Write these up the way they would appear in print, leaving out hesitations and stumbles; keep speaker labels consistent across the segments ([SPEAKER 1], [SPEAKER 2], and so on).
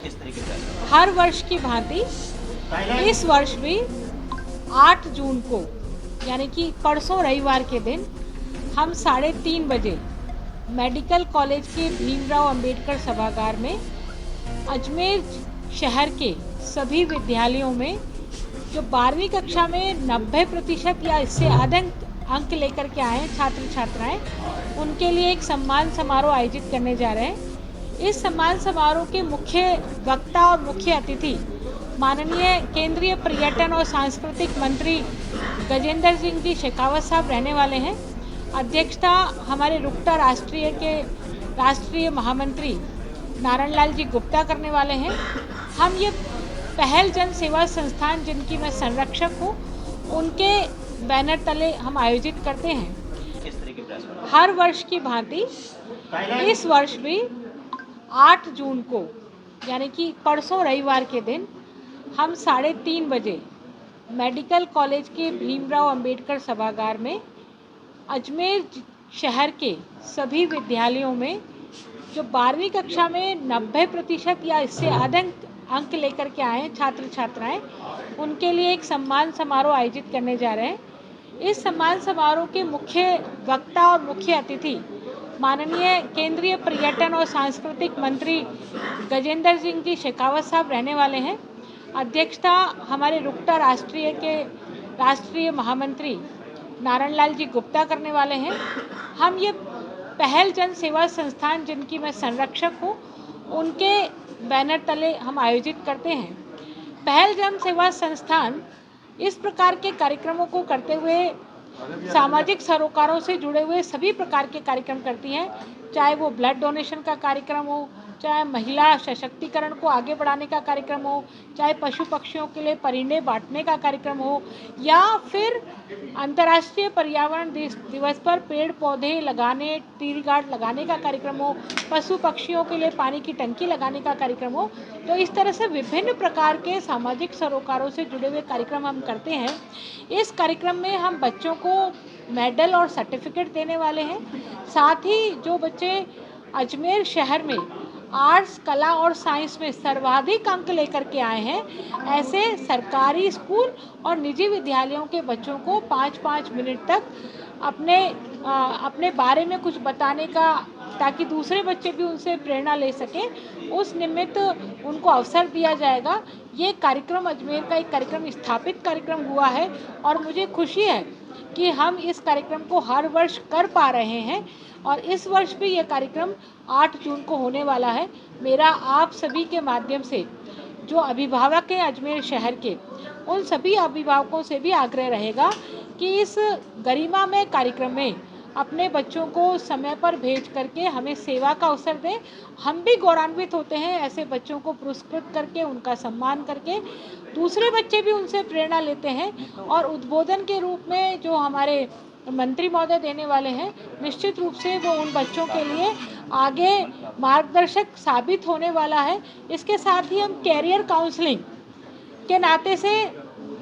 [SPEAKER 1] किस तरीके से ऐसा?
[SPEAKER 2] हर वर्ष की भांति इस वर्ष भी 8 जून को यानी कि परसों रविवार के दिन हम 3:30 बजे मेडिकल कॉलेज के भीमराव अंबेडकर सभागार में अजमेर शहर के सभी विद्यालयों में जो 12वीं कक्षा में 90% या इससे अधिक अंक लेकर के आए हैं छात्र छात्राएं, उनके लिए एक सम्मान समारोह आयोजित करने जा रहे हैं। इस सम्मान समारोह के मुख्य वक्ता और मुख्य अतिथि माननीय केंद्रीय पर्यटन और सांस्कृतिक मंत्री गजेंद्र सिंह जी शेखावत साहब रहने वाले हैं। अध्यक्षता हमारे रुकटा राष्ट्रीय महामंत्री नारायण लाल जी गुप्ता करने वाले हैं। हम ये पहल जन सेवा संस्थान जिनकी मैं संरक्षक हूँ, उनके बैनर तले हम आयोजित करते हैं।
[SPEAKER 1] किस तरीके प्रयास कर रहे हैं?
[SPEAKER 2] हर वर्ष की भांति इस वर्ष भी 8 जून को यानी कि परसों रविवार के दिन हम 3:30 बजे मेडिकल कॉलेज के भीमराव अंबेडकर सभागार में अजमेर शहर के सभी विद्यालयों में जो 12वीं कक्षा में 90% या इससे अधिक अंक लेकर के आए हैं छात्र छात्राएं, उनके लिए एक सम्मान समारोह आयोजित करने जा रहे हैं। इस सम्मान समारोह के मुख्य वक्ता और मुख्य अतिथि माननीय केंद्रीय पर्यटन और सांस्कृतिक मंत्री गजेंद्र सिंह जी शेखावत साहब रहने वाले हैं। अध्यक्षता हमारे रुकटा राष्ट्रीय महामंत्री नारायण लाल जी गुप्ता करने वाले हैं। हम ये पहल जन सेवा संस्थान जिनकी मैं संरक्षक हूँ, उनके बैनर तले हम आयोजित करते हैं। पहल जन सेवा संस्थान इस प्रकार के कार्यक्रमों को करते हुए सामाजिक सरोकारों से जुड़े हुए सभी प्रकार के कार्यक्रम करती हैं, चाहे वो ब्लड डोनेशन का कार्यक्रम हो, चाहे महिला सशक्तिकरण को आगे बढ़ाने का कार्यक्रम हो, चाहे पशु पक्षियों के लिए परिंदे बांटने का कार्यक्रम हो, या फिर अंतर्राष्ट्रीय पर्यावरण दिवस पर पेड़ पौधे लगाने, ट्री गार्ड लगाने का कार्यक्रम हो, पशु पक्षियों के लिए पानी की टंकी लगाने का कार्यक्रम हो। तो इस तरह से विभिन्न प्रकार के सामाजिक सरोकारों से जुड़े हुए कार्यक्रम हम करते हैं। इस कार्यक्रम में हम बच्चों को मेडल और सर्टिफिकेट देने वाले हैं। साथ ही जो बच्चे अजमेर शहर में आर्ट्स, कला और साइंस में सर्वाधिक अंक लेकर के आए हैं, ऐसे सरकारी स्कूल और निजी विद्यालयों के बच्चों को 5-5 मिनट तक अपने बारे में कुछ बताने का, ताकि दूसरे बच्चे भी उनसे प्रेरणा ले सकें, उस निमित्त उनको अवसर दिया जाएगा। ये कार्यक्रम अजमेर का एक स्थापित कार्यक्रम हुआ है और मुझे खुशी है कि हम इस कार्यक्रम को हर वर्ष कर पा रहे हैं और इस वर्ष भी ये कार्यक्रम 8 जून को होने वाला है। मेरा आप सभी के माध्यम से जो अभिभावक हैं अजमेर शहर के, उन सभी अभिभावकों से भी आग्रह रहेगा कि इस गरिमामय कार्यक्रम में अपने बच्चों को समय पर भेज करके हमें सेवा का अवसर दें। हम भी गौरवान्वित होते हैं ऐसे बच्चों को पुरस्कृत करके, उनका सम्मान करके। दूसरे बच्चे भी उनसे प्रेरणा लेते हैं और उद्बोधन के रूप में जो हमारे मंत्री महोदय देने वाले हैं, निश्चित रूप से वो उन बच्चों के लिए आगे मार्गदर्शक साबित होने वाला है। इसके साथ ही हम कैरियर काउंसलिंग के नाते से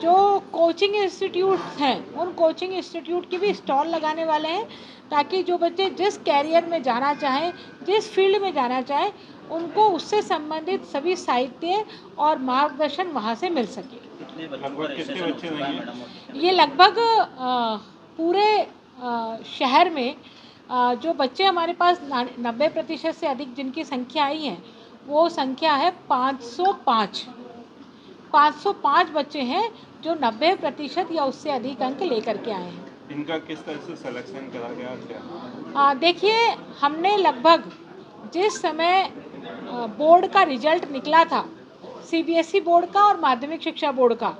[SPEAKER 2] जो कोचिंग इंस्टीट्यूट हैं, उन कोचिंग इंस्टीट्यूट की भी स्टॉल लगाने वाले हैं, ताकि जो बच्चे जिस कैरियर में जाना चाहें, जिस फील्ड में जाना चाहें, उनको उससे संबंधित सभी साहित्य और मार्गदर्शन वहाँ से मिल सके।
[SPEAKER 1] कितने बच्चे मैडम?
[SPEAKER 2] ये लगभग पूरे शहर में जो बच्चे हमारे पास 90% से अधिक जिनकी संख्या आई है, वो संख्या है 505 बच्चे हैं जो 90% या उससे अधिक अंक लेकर के आए हैं।
[SPEAKER 3] इनका किस तरह से सिलेक्शन करा गया क्या?
[SPEAKER 2] देखिए, हमने लगभग जिस समय बोर्ड का रिजल्ट निकला था, सीबीएसई बोर्ड का और माध्यमिक शिक्षा बोर्ड का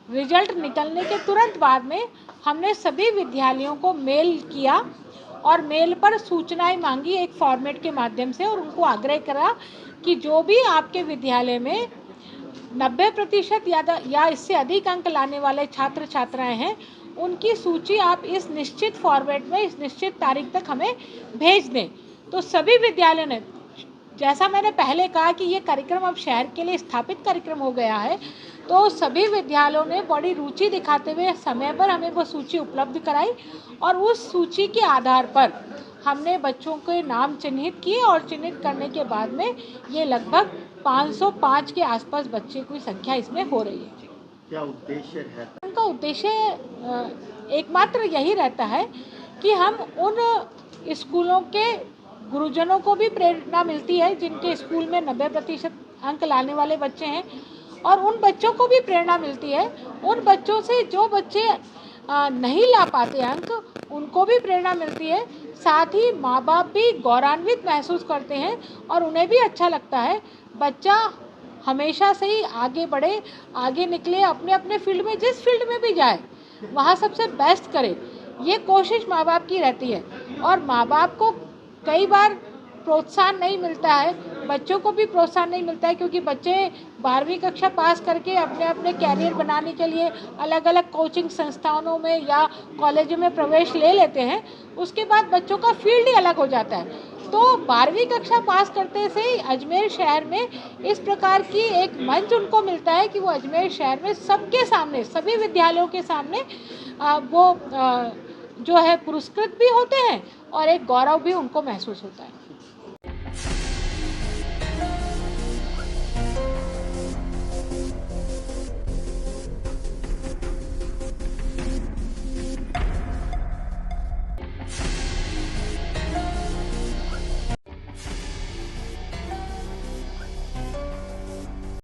[SPEAKER 2] रिजल्ट निकलने के तुरंत बाद में हमने सभी विद्यालयों को मेल किया और मेल पर सूचनाएं मांगी एक फॉर्मेट के माध्यम से, और उनको आग्रह करा कि जो भी आपके विद्यालय में 90% या इससे अधिक अंक लाने वाले छात्र छात्राएं हैं, उनकी सूची आप इस निश्चित फॉर्मेट में इस निश्चित तारीख तक हमें भेज दें। तो सभी विद्यालयों ने, जैसा मैंने पहले कहा कि ये कार्यक्रम अब शहर के लिए स्थापित कार्यक्रम हो गया है, तो सभी विद्यालयों ने बड़ी रुचि दिखाते हुए समय पर हमें वो सूची उपलब्ध कराई और उस सूची के आधार पर हमने बच्चों के नाम चिन्हित किए और चिन्हित करने के बाद में ये लगभग 505 के आसपास बच्चे की संख्या इसमें हो रही है।
[SPEAKER 4] क्या उद्देश्य है?
[SPEAKER 2] उनका उद्देश्य एकमात्र यही रहता है कि हम उन स्कूलों के गुरुजनों को भी प्रेरणा मिलती है जिनके स्कूल में 90% अंक लाने वाले बच्चे हैं, और उन बच्चों को भी प्रेरणा मिलती है, उन बच्चों से जो बच्चे नहीं ला पाते अंक, उनको भी प्रेरणा मिलती है। साथ ही माँ बाप भी गौरवान्वित महसूस करते हैं और उन्हें भी अच्छा लगता है बच्चा हमेशा से ही आगे बढ़े, आगे निकले, अपने अपने फील्ड में, जिस फील्ड में भी जाए वहाँ सबसे बेस्ट करे, ये कोशिश माँ बाप की रहती है। और माँ बाप को कई बार प्रोत्साहन नहीं मिलता है, बच्चों को भी प्रोत्साहन नहीं मिलता है, क्योंकि बच्चे 12वीं कक्षा पास करके अपने अपने कैरियर बनाने के लिए अलग अलग कोचिंग संस्थानों में या कॉलेजों में प्रवेश ले लेते हैं। उसके बाद बच्चों का फील्ड ही अलग हो जाता है। तो 12वीं कक्षा पास करते से ही अजमेर शहर में इस प्रकार की एक मंच उनको मिलता है कि वो अजमेर शहर में सबके सामने, सभी विद्यालयों के सामने वो जो है पुरस्कृत भी होते हैं और एक गौरव भी उनको महसूस होता है।